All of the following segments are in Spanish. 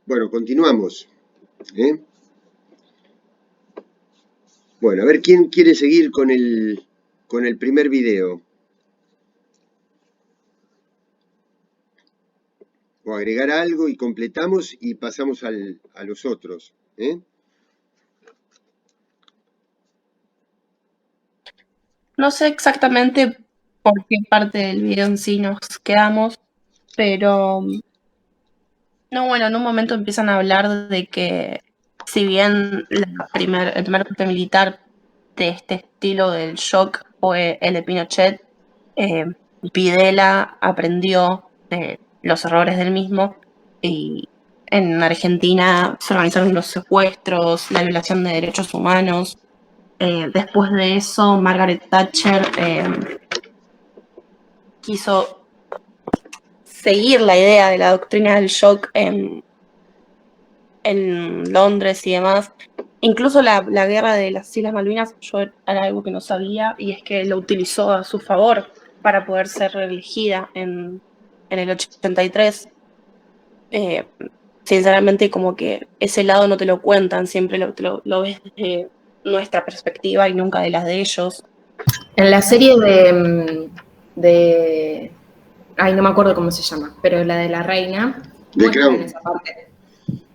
Bueno, continuamos. ¿eh? Bueno, a ver quién quiere seguir con el primer video. O agregar algo y completamos y pasamos a los otros. No sé exactamente por qué parte del video en sí nos quedamos, pero no, bueno, en un momento empiezan a hablar de que si bien el primer golpe militar de este estilo del shock fue el de Pinochet, eh, Videla aprendió de los errores del mismo y en Argentina se organizaron los secuestros, la violación de derechos humanos. Después de eso, Margaret Thatcher quiso seguir la idea de la doctrina del shock en Londres y demás. Incluso la guerra de las Islas Malvinas, yo era algo que no sabía, y es que lo utilizó a su favor para poder ser reelegida en el 83. Sinceramente, como que ese lado no te lo cuentan, siempre lo ves desde nuestra perspectiva y nunca de las de ellos. En la serie de ay, no me acuerdo cómo se llama, pero la de la reina, muestran esa parte.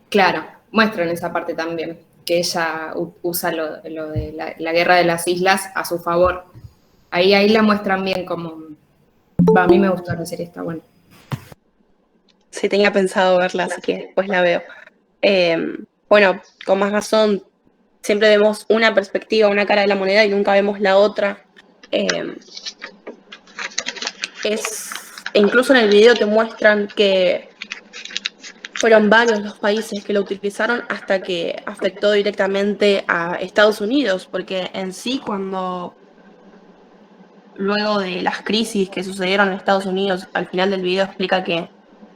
Claro, muestran esa parte también, que ella usa lo de la guerra de las islas a su favor. Ahí la muestran bien como... a mí me gustó la serie, está buena. Sí, tenía pensado verla, así que después la veo. Bueno, con más razón, siempre vemos una perspectiva, una cara de la moneda y nunca vemos la otra. Incluso en el video te muestran que fueron varios los países que lo utilizaron hasta que afectó directamente a Estados Unidos, porque en sí luego de las crisis que sucedieron en Estados Unidos, al final del video explica que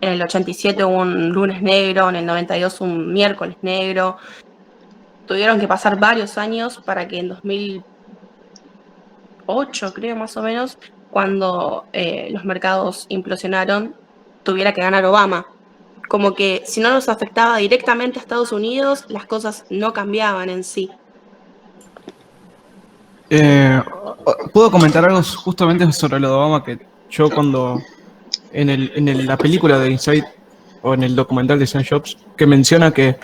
en el 87 hubo un lunes negro, en el 92 un miércoles negro. Tuvieron que pasar varios años para que en 2008, creo más o menos, cuando los mercados implosionaron, tuviera que ganar Obama. Como que si no nos afectaba directamente a Estados Unidos, las cosas no cambiaban en sí. Puedo comentar algo justamente sobre lo de Obama, que yo cuando en la película de Inside o en el documental de Sam Jobs, que menciona que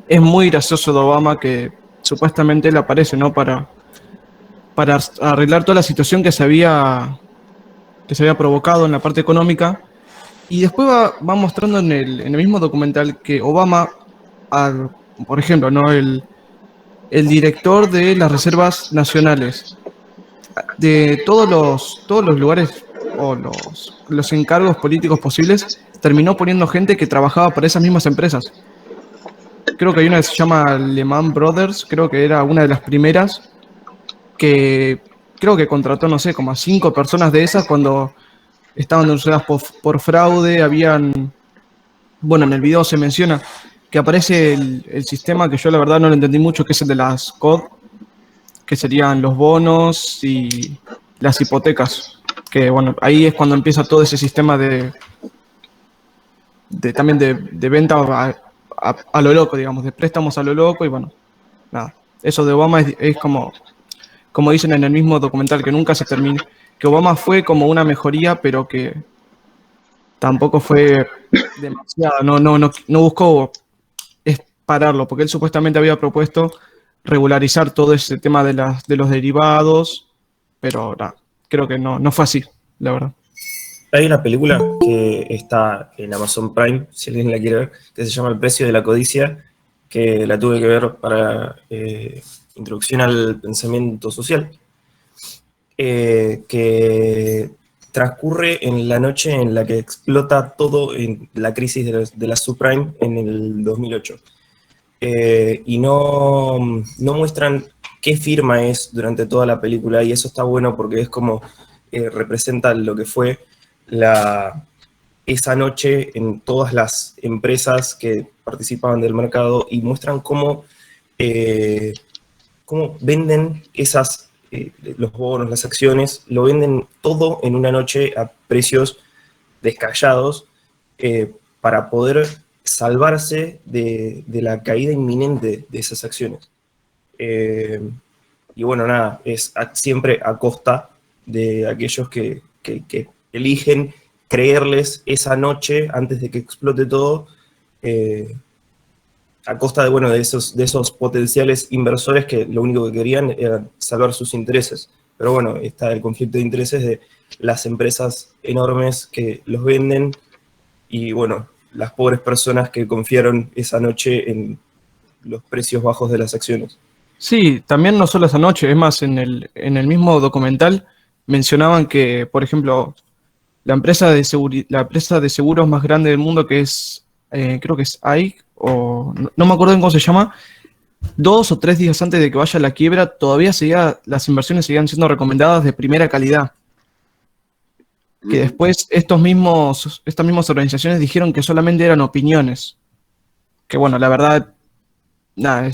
es muy gracioso de Obama, que supuestamente él aparece, ¿no? Para arreglar toda la situación que se había provocado en la parte económica. Y después va mostrando en el mismo documental que Obama, por ejemplo, ¿no? El director de las reservas nacionales, de todos los lugares o los encargos políticos posibles, terminó poniendo gente que trabajaba para esas mismas empresas. Creo que hay una que se llama Lehman Brothers, creo que era una de las primeras, que creo que contrató, no sé, como a 5 personas de esas cuando estaban denunciadas por fraude. Bueno, en el video se menciona que aparece el sistema que yo la verdad no lo entendí mucho, que es el de las COD, que serían los bonos y las hipotecas. Que bueno, ahí es cuando empieza todo ese sistema también de venta a lo loco, digamos, de préstamos a lo loco. Y bueno, nada, eso de Obama es como dicen en el mismo documental, que nunca se termina, que Obama fue como una mejoría, pero que tampoco fue demasiado, no buscó pararlo, porque él supuestamente había propuesto regularizar todo ese tema de los derivados, pero creo que no fue así, la verdad. Hay una película que está en Amazon Prime, si alguien la quiere ver, que se llama El precio de la codicia, que la tuve que ver para introducción al pensamiento social, que transcurre en la noche en la que explota todo en la crisis de la subprime en el 2008. Y no muestran qué firma es durante toda la película, y eso está bueno porque es como representa lo que fue esa noche en todas las empresas que participaban del mercado, y muestran cómo venden los bonos, las acciones, lo venden todo en una noche a precios descabellados para poder salvarse de la caída inminente de esas acciones. Y bueno, nada, es siempre a costa de aquellos que eligen creerles esa noche antes de que explote todo, a costa de, bueno, de esos potenciales inversores que lo único que querían era salvar sus intereses. Pero bueno, está el conflicto de intereses de las empresas enormes que los venden y, bueno, las pobres personas que confiaron esa noche en los precios bajos de las acciones. Sí, también no solo esa noche, es más, en el mismo documental mencionaban que, por ejemplo, la empresa de seguros más grande del mundo, que es, creo que es AIG, o no me acuerdo en cómo se llama, 2 o 3 días antes de que vaya a la quiebra, todavía las inversiones seguían siendo recomendadas de primera calidad. Que después estas mismas organizaciones dijeron que solamente eran opiniones. Que bueno, la verdad, nada,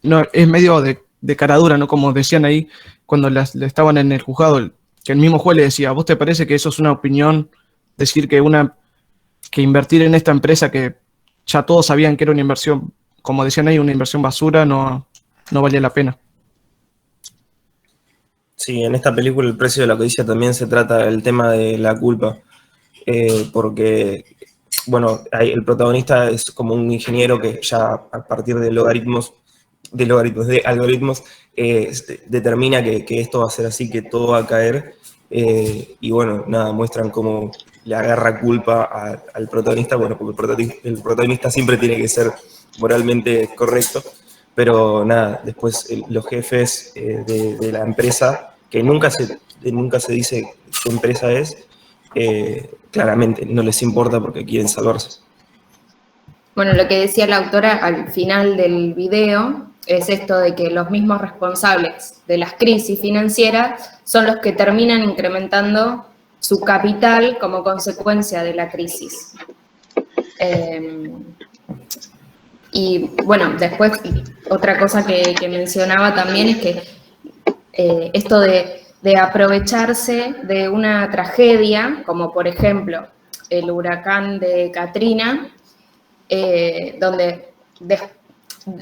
no, es medio de cara dura, ¿no? Como decían ahí cuando estaban en el juzgado, que el mismo juez le decía, ¿vos te parece que eso es una opinión? Decir que invertir en esta empresa que ya todos sabían que era una inversión, como decían ahí, una inversión basura, no valía la pena. Sí, en esta película El precio de la codicia también se trata el tema de la culpa, porque, bueno, el protagonista es como un ingeniero que ya a partir de algoritmos, determina que esto va a ser así, que todo va a caer, y bueno, nada, muestran cómo le agarra culpa al protagonista, bueno, porque el protagonista siempre tiene que ser moralmente correcto, pero nada, después los jefes de la empresa, que nunca se dice qué empresa es, claramente no les importa porque quieren salvarse. Bueno, lo que decía la autora al final del video es esto de que los mismos responsables de las crisis financieras son los que terminan incrementando su capital como consecuencia de la crisis. Y bueno, después otra cosa que mencionaba también es que esto de aprovecharse de una tragedia, como por ejemplo el huracán de Katrina, donde,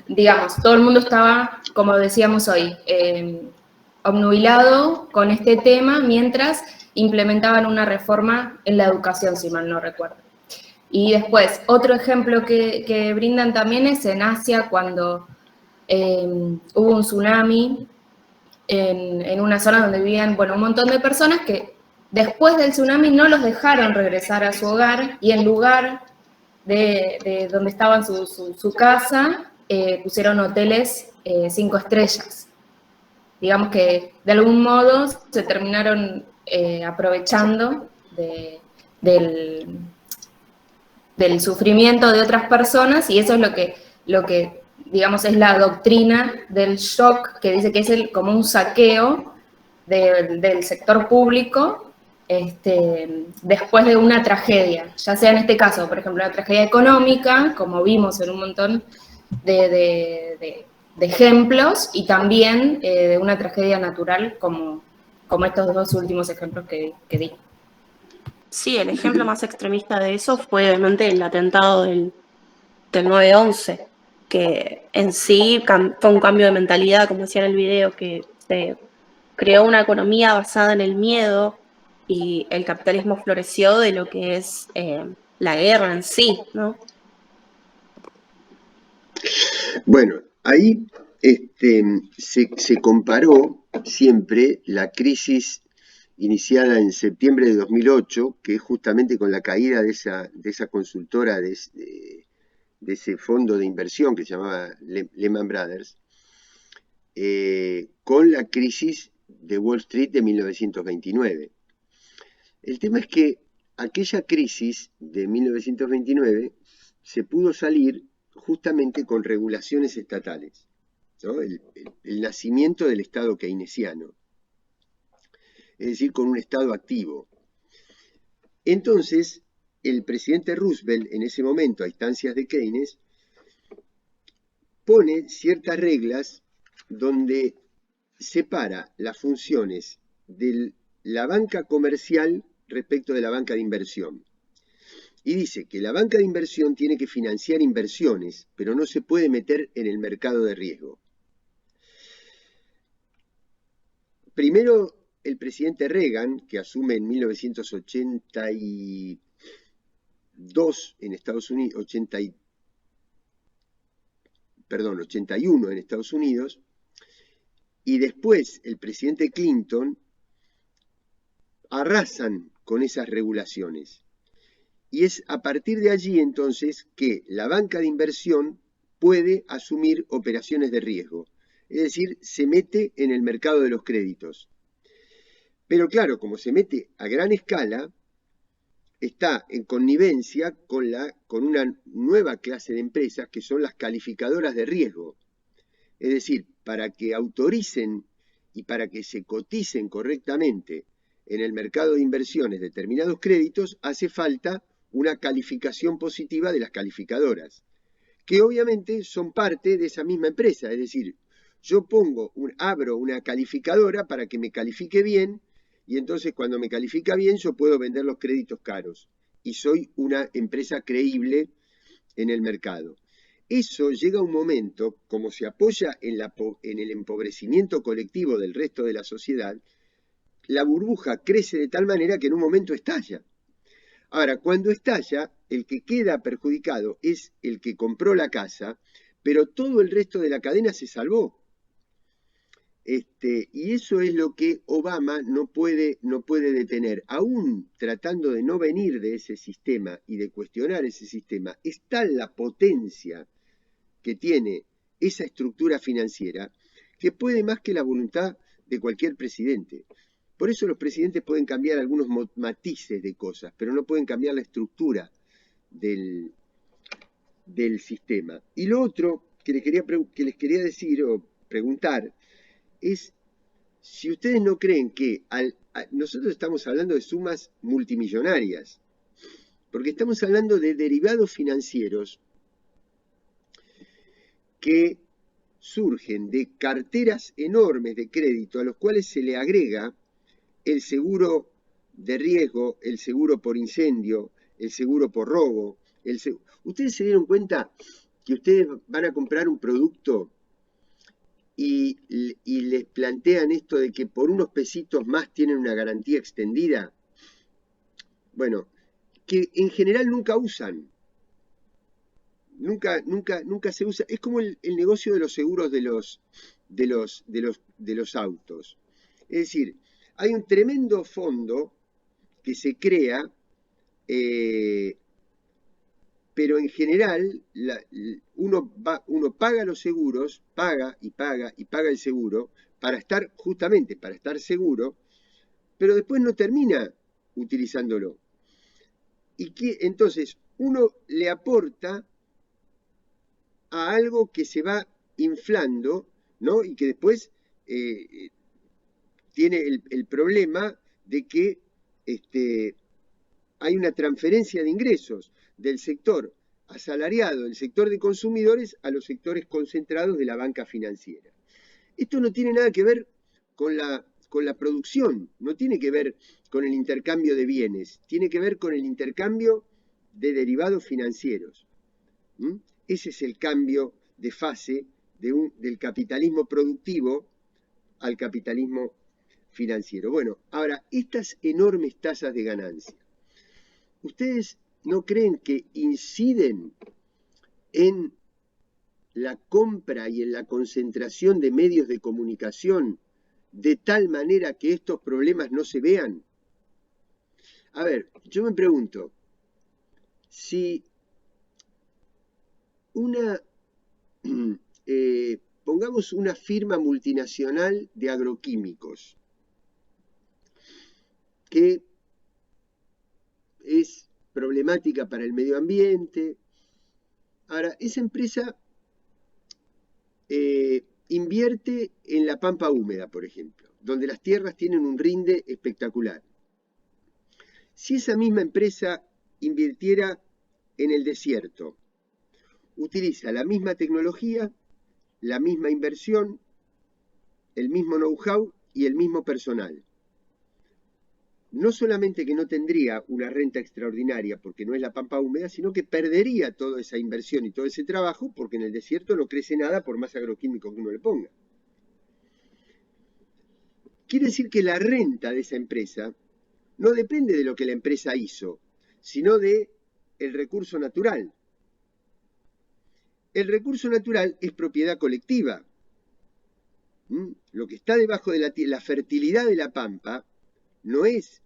digamos, todo el mundo estaba, como decíamos hoy, obnubilado con este tema mientras implementaban una reforma en la educación, si mal no recuerdo. Y después, otro ejemplo que brindan también es en Asia, cuando hubo un tsunami en una zona donde vivían, bueno, un montón de personas que después del tsunami no los dejaron regresar a su hogar y en lugar de donde estaban su casa, pusieron hoteles 5 estrellas. Digamos que de algún modo se terminaron aprovechando del sufrimiento de otras personas y eso es lo que digamos, es la doctrina del shock, que dice que es como un saqueo del sector público después de una tragedia, ya sea en este caso, por ejemplo, una tragedia económica, como vimos en un montón de ejemplos, y también de una tragedia natural, como estos dos últimos ejemplos que di. Sí, el ejemplo más extremista de eso fue obviamente el atentado del 9/11, que en sí fue un cambio de mentalidad, como decía en el video, que se creó una economía basada en el miedo y el capitalismo floreció de lo que es la guerra en sí, ¿no? Bueno, ahí se comparó siempre la crisis iniciada en septiembre de 2008, que es justamente con la caída de esa consultora, de ese fondo de inversión que se llamaba Lehman Brothers, con la crisis de Wall Street de 1929. El tema es que aquella crisis de 1929 se pudo salir justamente con regulaciones estatales, ¿no? El nacimiento del Estado keynesiano, es decir, con un Estado activo. Entonces, el presidente Roosevelt, en ese momento, a instancias de Keynes, pone ciertas reglas donde separa las funciones de la banca comercial respecto de la banca de inversión. Y dice que la banca de inversión tiene que financiar inversiones, pero no se puede meter en el mercado de riesgo. Primero, el presidente Reagan, que asume en 1982 en Estados Unidos, 81 en Estados Unidos, y después el presidente Clinton, arrasan con esas regulaciones. Y es a partir de allí entonces que la banca de inversión puede asumir operaciones de riesgo. Es decir, se mete en el mercado de los créditos. Pero claro, como se mete a gran escala, está en connivencia con una nueva clase de empresas que son las calificadoras de riesgo. Es decir, para que autoricen y para que se coticen correctamente en el mercado de inversiones determinados créditos, hace falta una calificación positiva de las calificadoras, que obviamente son parte de esa misma empresa. Es decir, yo abro una calificadora para que me califique bien, y entonces cuando me califica bien yo puedo vender los créditos caros, y soy una empresa creíble en el mercado. Eso llega a un momento, como se apoya en el empobrecimiento colectivo del resto de la sociedad, la burbuja crece de tal manera que en un momento estalla. Ahora, cuando estalla, el que queda perjudicado es el que compró la casa, pero todo el resto de la cadena se salvó. Y eso es lo que Obama no puede detener. Aún tratando de no venir de ese sistema y de cuestionar ese sistema, es tal la potencia que tiene esa estructura financiera que puede más que la voluntad de cualquier presidente. Por eso los presidentes pueden cambiar algunos matices de cosas, pero no pueden cambiar la estructura del sistema. Y lo otro que les quería decir o preguntar es si ustedes no creen que nosotros estamos hablando de sumas multimillonarias, porque estamos hablando de derivados financieros que surgen de carteras enormes de crédito a los cuales se le agrega el seguro de riesgo, el seguro por incendio, el seguro por robo. ¿Ustedes se dieron cuenta que ustedes van a comprar un producto y les plantean esto de que por unos pesitos más tienen una garantía extendida? Bueno, que en general nunca usan. Nunca se usa. Es como el negocio de los seguros de los autos. Es decir, hay un tremendo fondo que se crea, pero en general uno paga los seguros, paga el seguro justamente para estar seguro, pero después no termina utilizándolo. Y que entonces uno le aporta a algo que se va inflando, ¿no? Y que después tiene el problema de que hay una transferencia de ingresos del sector asalariado, del sector de consumidores, a los sectores concentrados de la banca financiera. Esto no tiene nada que ver con la producción, no tiene que ver con el intercambio de bienes, tiene que ver con el intercambio de derivados financieros. Ese es el cambio de fase del capitalismo productivo al capitalismo financiero. Bueno, ahora, estas enormes tasas de ganancia, ¿ustedes no creen que inciden en la compra y en la concentración de medios de comunicación de tal manera que estos problemas no se vean? A ver, yo me pregunto, si pongamos una firma multinacional de agroquímicos que es problemática para el medio ambiente. Ahora, esa empresa invierte en la pampa húmeda, por ejemplo, donde las tierras tienen un rinde espectacular. Si esa misma empresa invirtiera en el desierto, utiliza la misma tecnología, la misma inversión, el mismo know-how y el mismo personal. no solamente que no tendría una renta extraordinaria porque no es la pampa húmeda, sino que perdería toda esa inversión y todo ese trabajo porque en el desierto no crece nada por más agroquímico que uno le ponga. Quiere decir que la renta de esa empresa no depende de lo que la empresa hizo, sino de el recurso natural. El recurso natural es propiedad colectiva. Lo que está debajo de la fertilidad de la pampa no es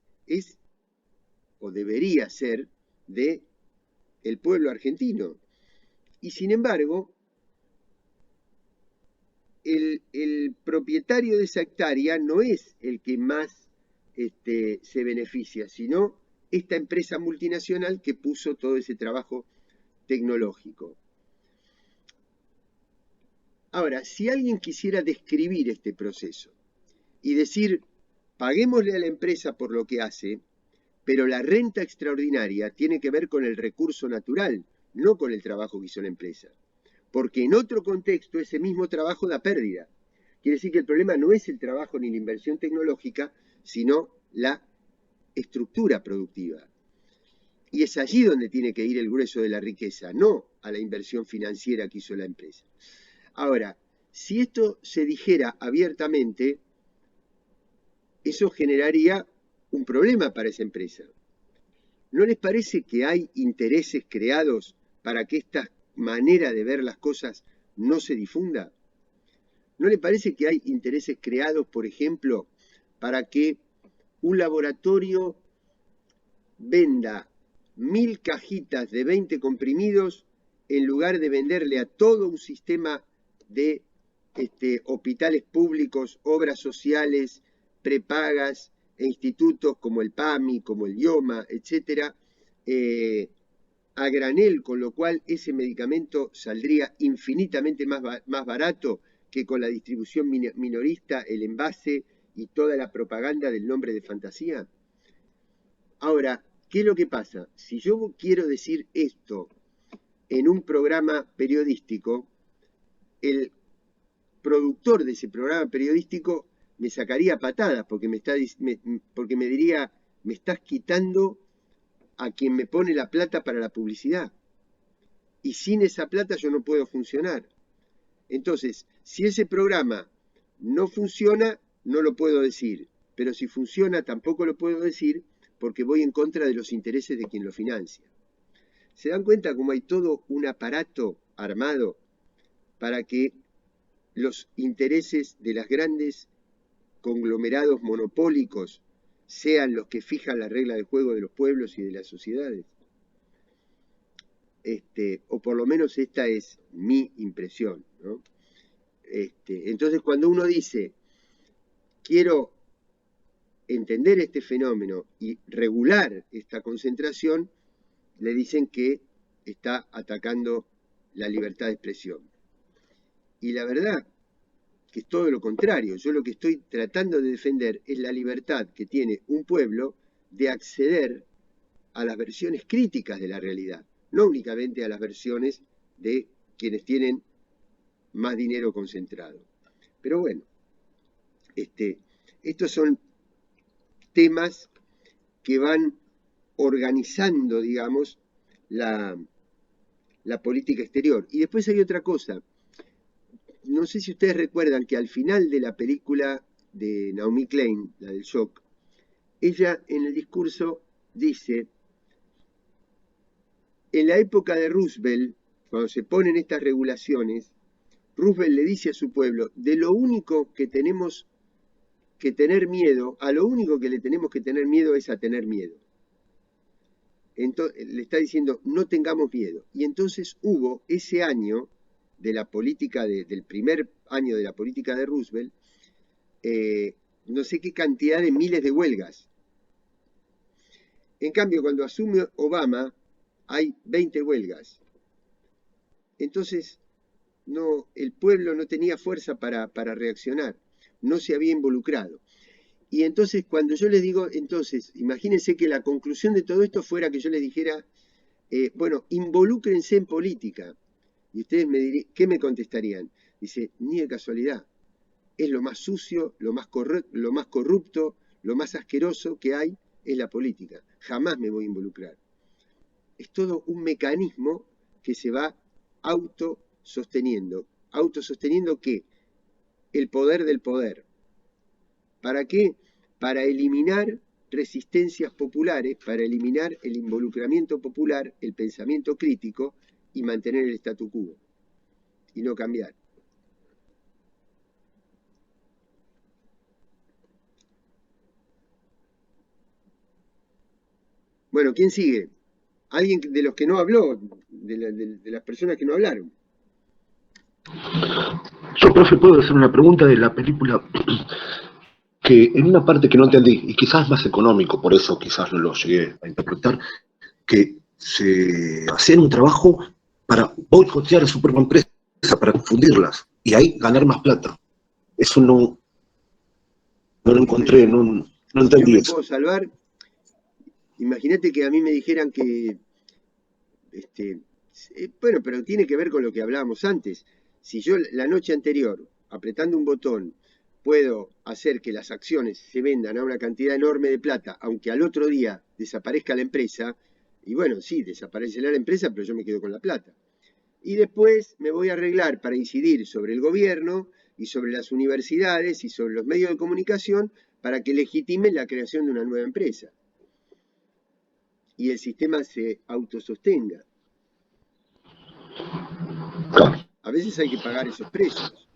o debería ser de el pueblo argentino. Y sin embargo, el propietario de esa hectárea no es el que más se beneficia, sino esta empresa multinacional que puso todo ese trabajo tecnológico. Ahora, si alguien quisiera describir este proceso y decir, paguémosle a la empresa por lo que hace, pero la renta extraordinaria tiene que ver con el recurso natural, no con el trabajo que hizo la empresa. Porque en otro contexto ese mismo trabajo da pérdida. Quiere decir que el problema no es el trabajo ni la inversión tecnológica, sino la estructura productiva. Y es allí donde tiene que ir el grueso de la riqueza, no a la inversión financiera que hizo la empresa. Ahora, si esto se dijera abiertamente, eso generaría un problema para esa empresa. ¿No les parece que hay intereses creados para que esta manera de ver las cosas no se difunda? ¿No les parece que hay intereses creados, por ejemplo, para que un laboratorio venda 1000 cajitas de 20 comprimidos en lugar de venderle a todo un sistema de hospitales públicos, obras sociales, prepagas e institutos como el PAMI, como el IOMA, etcétera, a granel, con lo cual ese medicamento saldría infinitamente más barato que con la distribución minorista, el envase y toda la propaganda del nombre de fantasía? Ahora, ¿qué es lo que pasa? Si yo quiero decir esto en un programa periodístico, el productor de ese programa periodístico me sacaría patadas porque me diría, me estás quitando a quien me pone la plata para la publicidad. Y sin esa plata yo no puedo funcionar. Entonces, si ese programa no funciona, no lo puedo decir. Pero si funciona, tampoco lo puedo decir porque voy en contra de los intereses de quien lo financia. ¿Se dan cuenta cómo hay todo un aparato armado para que los intereses de los grandes conglomerados monopólicos sean los que fijan la regla de juego de los pueblos y de las sociedades? O por lo menos esta es mi impresión, ¿no? Entonces, cuando uno dice, quiero entender este fenómeno y regular esta concentración, le dicen que está atacando la libertad de expresión. Y la verdad que es todo lo contrario. Yo lo que estoy tratando de defender es la libertad que tiene un pueblo de acceder a las versiones críticas de la realidad, no únicamente a las versiones de quienes tienen más dinero concentrado. Pero bueno, estos son temas que van organizando, digamos, la política exterior. Y después hay otra cosa. No sé si ustedes recuerdan que al final de la película de Naomi Klein, la del shock, ella en el discurso dice, en la época de Roosevelt, cuando se ponen estas regulaciones, Roosevelt le dice a su pueblo, de lo único que tenemos que tener miedo, a lo único que le tenemos que tener miedo es a tener miedo. Entonces, le está diciendo, no tengamos miedo. Y entonces hubo ese año de la política, del primer año de la política de Roosevelt, no sé qué cantidad de miles de huelgas. En cambio, cuando asume Obama, hay 20 huelgas. Entonces, no, el pueblo no tenía fuerza para reaccionar, no se había involucrado. Y entonces, cuando yo les digo, entonces, imagínense que la conclusión de todo esto fuera que yo les dijera, bueno, involúcrense en política. Y ustedes me dirían, ¿qué me contestarían? Dice, ni de casualidad. Es lo más sucio, lo más corrupto, lo más asqueroso que hay es la política. Jamás me voy a involucrar. Es todo un mecanismo que se va autososteniendo. ¿Autososteniendo qué? El poder del poder. ¿Para qué? Para eliminar resistencias populares, para eliminar el involucramiento popular, el pensamiento crítico y mantener el statu quo y no cambiar. Bueno, ¿quién sigue? Alguien de los que no habló, de las personas que no hablaron. Yo, profe, puedo hacer una pregunta de la película que en una parte que no entendí, y quizás más económico, por eso quizás no lo llegué a interpretar, que se hacían un trabajo para boicotear a su propia empresa, para confundirlas, y ahí ganar más plata. Eso no lo encontré, no entendí Yo me eso. puedo salvar. Imagínate que a mí me dijeran que, bueno, pero tiene que ver con lo que hablábamos antes. Si yo la noche anterior, apretando un botón, puedo hacer que las acciones se vendan a una cantidad enorme de plata, aunque al otro día desaparezca la empresa, y bueno, sí, desaparecerá la empresa, pero yo me quedo con la plata. Y después me voy a arreglar para incidir sobre el gobierno y sobre las universidades y sobre los medios de comunicación para que legitimen la creación de una nueva empresa y el sistema se autosostenga. A veces hay que pagar esos precios.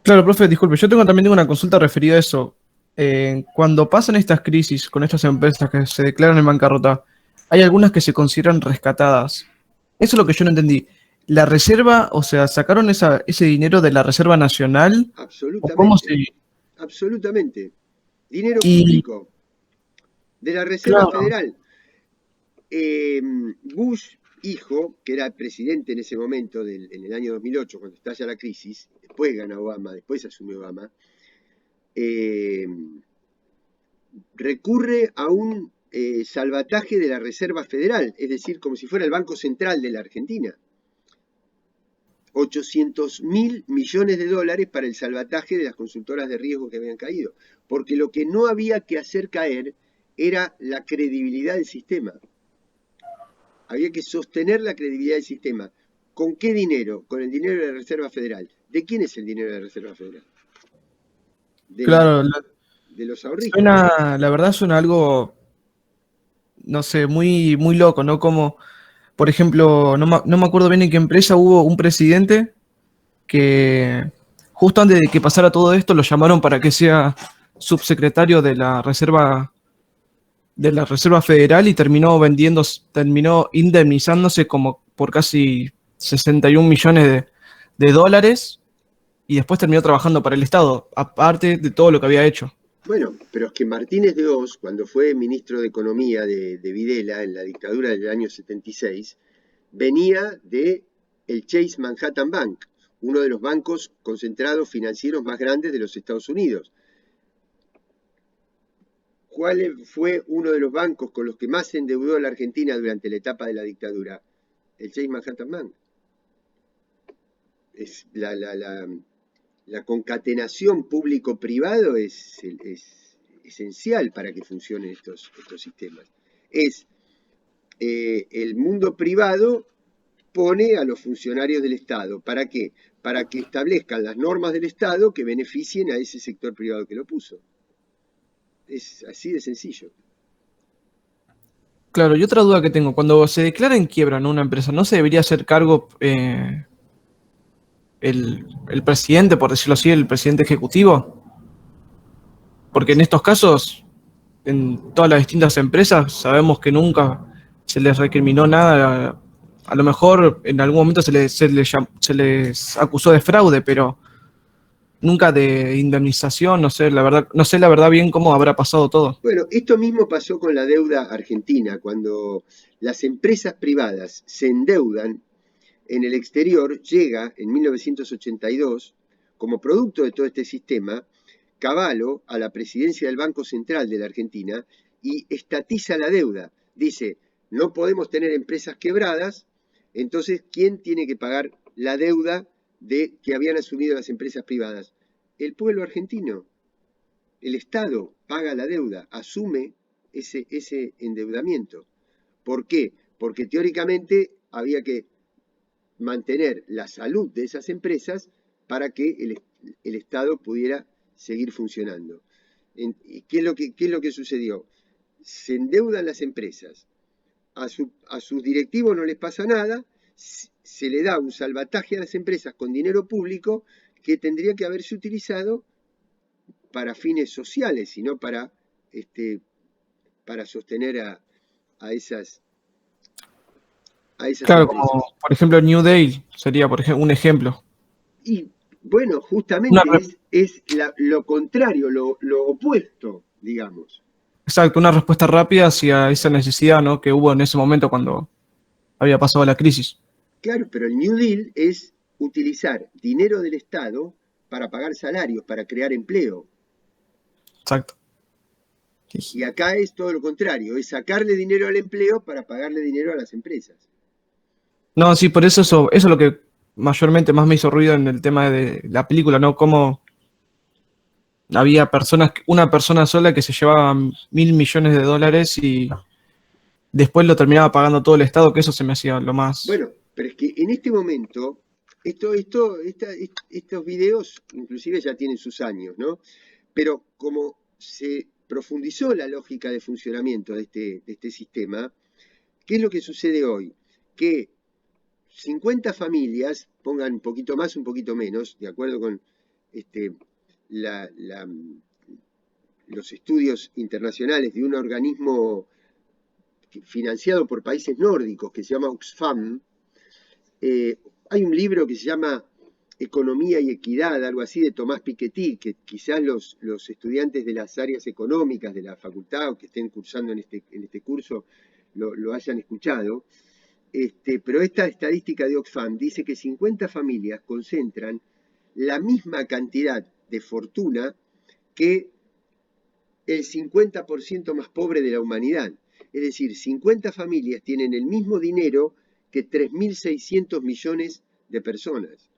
Claro, profe, disculpe, yo también tengo una consulta referida a eso. Cuando pasan estas crisis con estas empresas que se declaran en bancarrota, hay algunas que se consideran rescatadas. Eso es lo que yo no entendí. ¿La reserva, o sea, sacaron ese dinero de la Reserva Nacional? ¿O cómo se...? Absolutamente. Dinero público de la Reserva Federal. Bush, hijo, que era presidente en ese momento, en el año 2008, cuando estalla la crisis, después gana Obama, después asume Obama, recurre a un salvataje de la Reserva Federal, es decir, como si fuera el Banco Central de la Argentina. 800.000 millones de dólares para el salvataje de las consultoras de riesgo que habían caído, porque lo que no había que hacer caer era la credibilidad del sistema. Había que sostener la credibilidad del sistema. ¿Con qué dinero? Con el dinero de la Reserva Federal. ¿De quién es el dinero de la Reserva Federal? De los ahorristas. La verdad suena algo, no sé, muy, muy loco, ¿no? Como, por ejemplo, no me acuerdo bien en qué empresa hubo un presidente que justo antes de que pasara todo esto lo llamaron para que sea subsecretario de la Reserva Federal y terminó indemnizándose como por casi 61 millones de dólares y después terminó trabajando para el Estado, aparte de todo lo que había hecho. Bueno, pero es que Martínez de Oz, cuando fue ministro de Economía de Videla en la dictadura del año 76, venía de el Chase Manhattan Bank, uno de los bancos concentrados financieros más grandes de los Estados Unidos. ¿Cuál fue uno de los bancos con los que más se endeudó la Argentina durante la etapa de la dictadura? El Chase Manhattan Bank. Es la concatenación público-privado es esencial para que funcionen estos sistemas. El mundo privado pone a los funcionarios del Estado. ¿Para qué? Para que establezcan las normas del Estado que beneficien a ese sector privado que lo puso. Es así de sencillo. Claro, y otra duda que tengo, cuando se declara en quiebra, ¿no?, una empresa, ¿no se debería hacer cargo el presidente, por decirlo así, el presidente ejecutivo? Porque en estos casos, en todas las distintas empresas, sabemos que nunca se les recriminó nada. A lo mejor en algún momento se les acusó de fraude, pero nunca de indemnización. No sé la verdad bien cómo habrá pasado todo. Bueno, esto mismo pasó con la deuda argentina. Cuando las empresas privadas se endeudan en el exterior, llega en 1982, como producto de todo este sistema, Cavallo a la presidencia del Banco Central de la Argentina y estatiza la deuda. Dice, no podemos tener empresas quebradas, entonces, ¿quién tiene que pagar la deuda que habían asumido las empresas privadas? El pueblo argentino. El Estado paga la deuda, asume ese endeudamiento. ¿Por qué? Porque teóricamente había que mantener la salud de esas empresas para que el Estado pudiera seguir funcionando. ¿Qué es lo que sucedió? Se endeudan las empresas, a sus directivos no les pasa nada, se le da un salvataje a las empresas con dinero público que tendría que haberse utilizado para fines sociales y no para sostener a esas Claro, empresas. como por ejemplo New Deal sería un ejemplo. Y bueno, justamente es lo contrario, lo opuesto, digamos. Exacto, una respuesta rápida hacia esa necesidad, ¿no?, que hubo en ese momento cuando había pasado la crisis. Claro, pero el New Deal es utilizar dinero del Estado para pagar salarios, para crear empleo. Exacto. Y acá es todo lo contrario, es sacarle dinero al empleo para pagarle dinero a las empresas. No, sí, por eso es lo que mayormente más me hizo ruido en el tema de la película, ¿no? Cómo había una persona sola que se llevaba $1.000 millones y después lo terminaba pagando todo el Estado, que eso se me hacía lo más... Bueno, pero es que en este momento, estos videos inclusive ya tienen sus años, ¿no? Pero como se profundizó la lógica de funcionamiento de este sistema, ¿qué es lo que sucede hoy? Que 50 familias, pongan un poquito más, un poquito menos, de acuerdo con los estudios internacionales de un organismo financiado por países nórdicos que se llama Oxfam. Hay un libro que se llama Economía y Equidad, algo así, de Tomás Piketty, que quizás los estudiantes de las áreas económicas de la facultad o que estén cursando en este curso lo hayan escuchado. Pero esta estadística de Oxfam dice que 50 familias concentran la misma cantidad de fortuna que el 50% más pobre de la humanidad. Es decir, 50 familias tienen el mismo dinero que 3.600 millones de personas.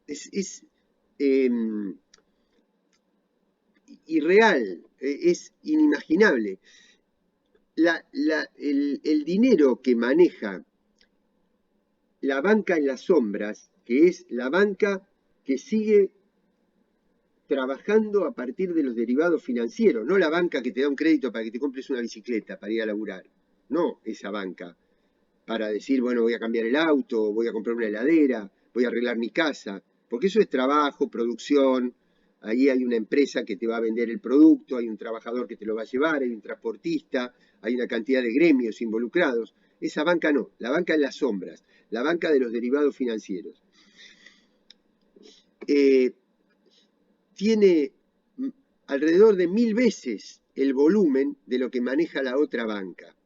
Es irreal, es inimaginable. El dinero que maneja la banca en las sombras, que es la banca que sigue trabajando a partir de los derivados financieros, no la banca que te da un crédito para que te compres una bicicleta para ir a laburar, no esa banca para decir, bueno, voy a cambiar el auto, voy a comprar una heladera, voy a arreglar mi casa, porque eso es trabajo, producción, ahí hay una empresa que te va a vender el producto, hay un trabajador que te lo va a llevar, hay un transportista, hay una cantidad de gremios involucrados. Esa banca no, la banca en las sombras, la banca de los derivados financieros. Tiene alrededor de 1000 veces el volumen de lo que maneja la otra banca.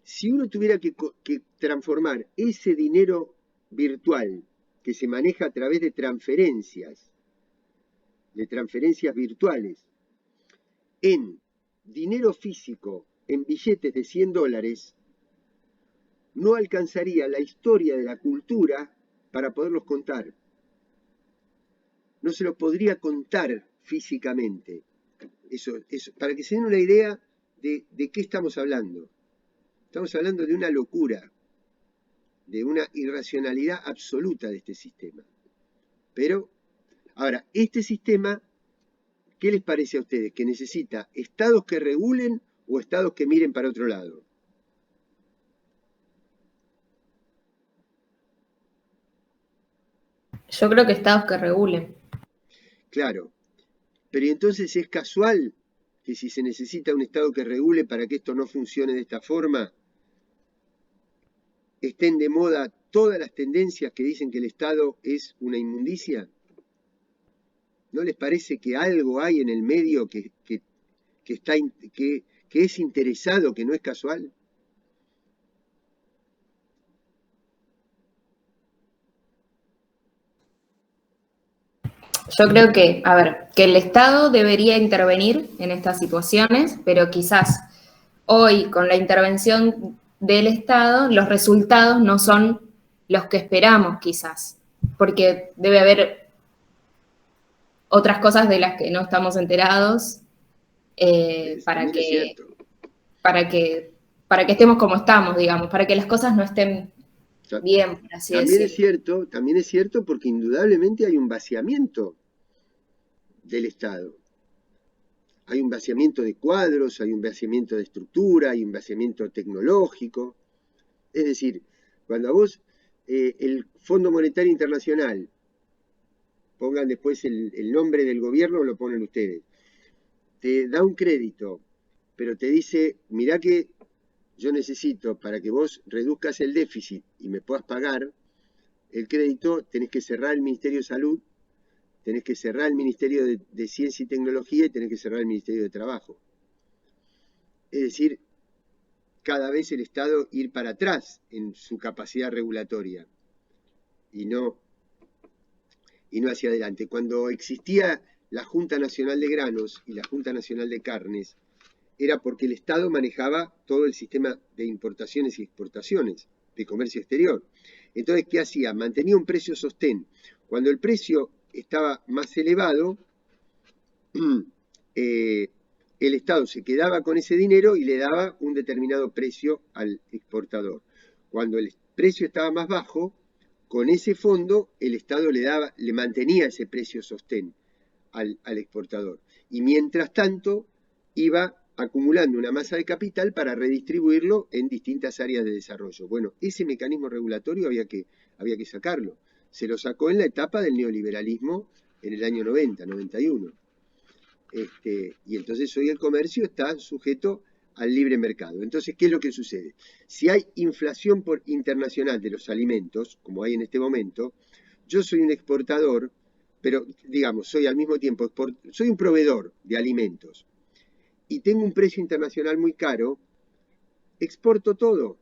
Si uno tuviera que transformar ese dinero virtual que se maneja a través de transferencias virtuales, en dinero físico, en billetes de $100, no alcanzaría la historia de la cultura para poderlos contar. No se lo podría contar físicamente. Eso, para que se den una idea de qué estamos hablando. Estamos hablando de una locura, de una irracionalidad absoluta de este sistema. Pero, ahora, este sistema, ¿qué les parece a ustedes? ¿Que necesita estados que regulen o estados que miren para otro lado? Yo creo que estados que regulen. Claro, pero entonces es casual que si se necesita un estado que regule para que esto no funcione de esta forma, estén de moda todas las tendencias que dicen que el Estado es una inmundicia. ¿No les parece que algo hay en el medio que es interesado, que no es casual? Yo creo que, a ver, que el Estado debería intervenir en estas situaciones, pero quizás hoy con la intervención del Estado los resultados no son los que esperamos quizás, porque debe haber otras cosas de las que no estamos enterados para que estemos como estamos, digamos, para que las cosas no estén bien, por así decirlo. También es cierto porque indudablemente hay un vaciamiento del Estado. Hay un vaciamiento de cuadros, hay un vaciamiento de estructura, hay un vaciamiento tecnológico. Es decir, cuando a vos el Fondo Monetario Internacional, pongan después el nombre del gobierno, lo ponen ustedes, te da un crédito, pero te dice, mirá que yo necesito, para que vos reduzcas el déficit y me puedas pagar el crédito, tenés que cerrar el Ministerio de Salud, tenés que cerrar el Ministerio de Ciencia y Tecnología y tenés que cerrar el Ministerio de Trabajo. Es decir, cada vez el Estado ir para atrás en su capacidad regulatoria y no hacia adelante. Cuando existía la Junta Nacional de Granos y la Junta Nacional de Carnes, era porque el Estado manejaba todo el sistema de importaciones y exportaciones, de comercio exterior. Entonces, ¿qué hacía? Mantenía un precio sostén. Cuando el precio estaba más elevado, el Estado se quedaba con ese dinero y le daba un determinado precio al exportador. Cuando el precio estaba más bajo, con ese fondo el Estado le mantenía ese precio sostén al exportador. Y mientras tanto iba acumulando una masa de capital para redistribuirlo en distintas áreas de desarrollo. Bueno, ese mecanismo regulatorio había que sacarlo. Se lo sacó en la etapa del neoliberalismo en el año 90, 91. Y entonces hoy el comercio está sujeto al libre mercado. Entonces, ¿qué es lo que sucede? Si hay inflación internacional de los alimentos, como hay en este momento, yo soy un exportador, pero digamos, soy al mismo tiempo, soy un proveedor de alimentos y tengo un precio internacional muy caro, exporto todo.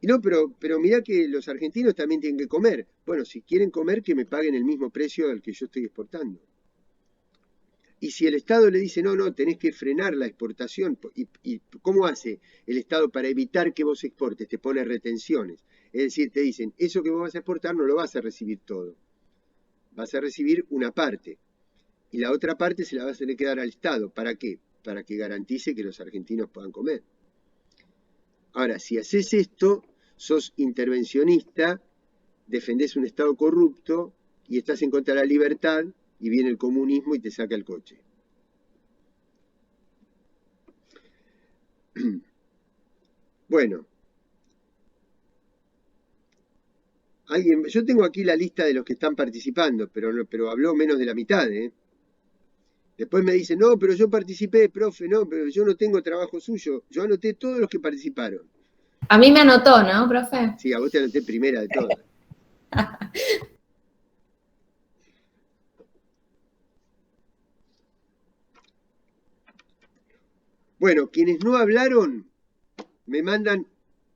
Y no, pero mirá que los argentinos también tienen que comer. Bueno, si quieren comer, que me paguen el mismo precio al que yo estoy exportando. Y si el Estado le dice, no, tenés que frenar la exportación, ¿y cómo hace el Estado para evitar que vos exportes? Te pone retenciones. Es decir, te dicen, eso que vos vas a exportar no lo vas a recibir todo. Vas a recibir una parte. Y la otra parte se la vas a tener que dar al Estado. ¿Para qué? Para que garantice que los argentinos puedan comer. Ahora, si haces esto, sos intervencionista, defendés un Estado corrupto y estás en contra de la libertad y viene el comunismo y te saca el coche. Bueno. Yo tengo aquí la lista de los que están participando, pero habló menos de la mitad, ¿eh? Después me dicen, no, pero yo participé, profe, no, pero yo no tengo trabajo suyo. Yo anoté todos los que participaron. A mí me anotó, ¿no, profe? Sí, a vos te anoté primera de todas. Bueno, quienes no hablaron, me mandan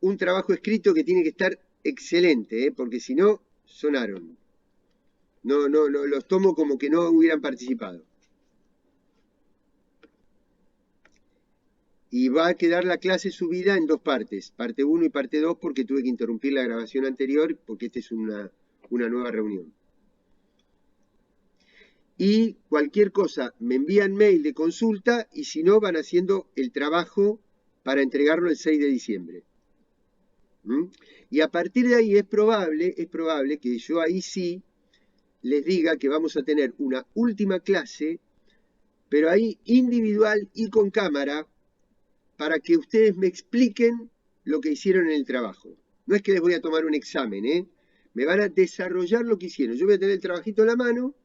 un trabajo escrito que tiene que estar excelente, porque si no, sonaron. No, los tomo como que no hubieran participado. Y va a quedar la clase subida en dos partes, parte 1 y parte 2, porque tuve que interrumpir la grabación anterior, porque esta es una nueva reunión. Y cualquier cosa, me envían mail de consulta, y si no, van haciendo el trabajo para entregarlo el 6 de diciembre. Y a partir de ahí es probable que yo ahí sí les diga que vamos a tener una última clase, pero ahí individual y con cámara, para que ustedes me expliquen lo que hicieron en el trabajo. No es que les voy a tomar un examen, ¿eh? Me van a desarrollar lo que hicieron. Yo voy a tener el trabajito en la mano.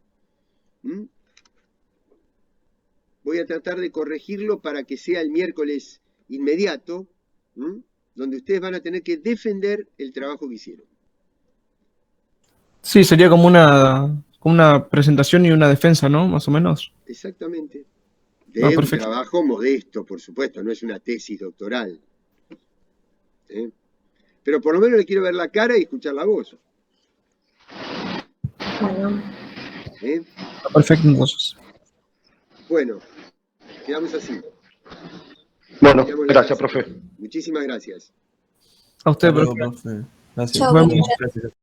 Voy a tratar de corregirlo para que sea el miércoles inmediato, donde ustedes van a tener que defender el trabajo que hicieron. Sí, sería como una presentación y una defensa, ¿no? Más o menos. Exactamente. De un trabajo modesto, por supuesto, no es una tesis doctoral. Pero por lo menos le quiero ver la cara y escuchar la voz. Bueno. Perfecto, entonces. Bueno, quedamos así. Bueno, gracias, profe. Muchísimas gracias. A usted, profe. profe. Gracias. Chao, Nos vemos. Gracias.